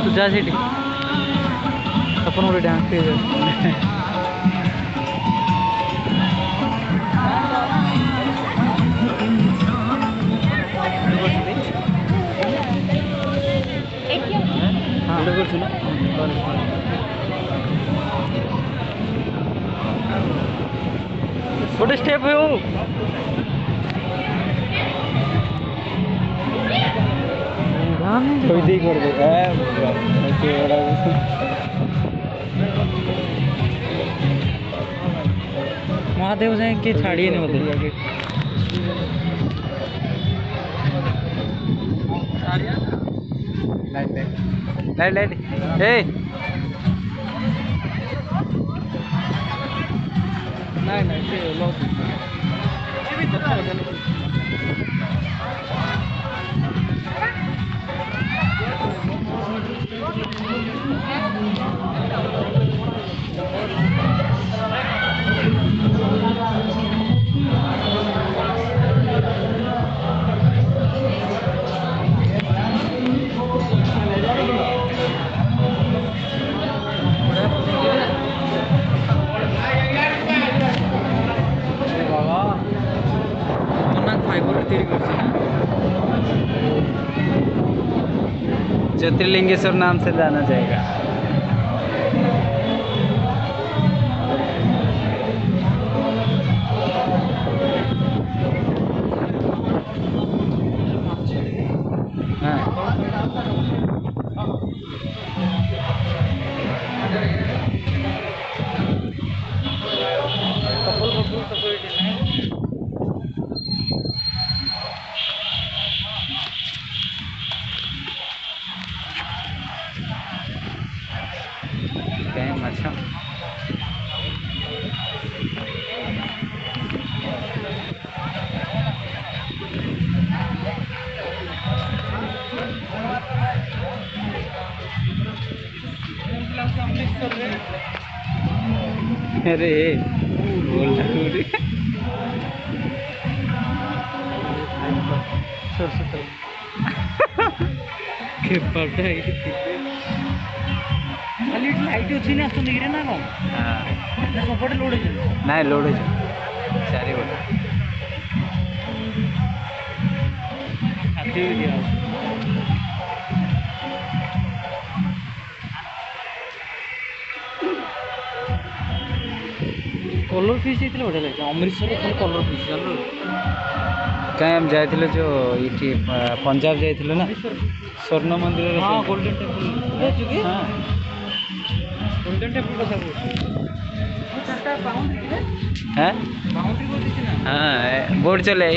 तू जा सीटी अपन गोटे डांस कर गोटे स्टेप हो कर दे महादेव से कि छाड़िए नहीं होते लाइट लाइट ए नहीं नहीं ज्योतिर्लिंगेश्वर नाम से जाना जाएगा। अच्छा अरे खाली लाइट अच्छी नहीं आसुन देखिए ना कौन हाँ सबटे लोड ना लोड चारि गोटे हाथी दिया कलर फिश ये बढ़िया लगे अमृतसर खाली कलर फिश जानल कहीं हम जाइए जो ये पंजाब जाइए ना स्वर्ण मंदिर हाँ गोल्डन टेम्पल हाँ गोल्डन टेम्पल कथा हाँ हाँ बोट चले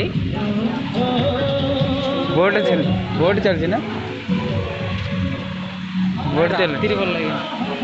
बोट चलती ना बोट चल भल लगे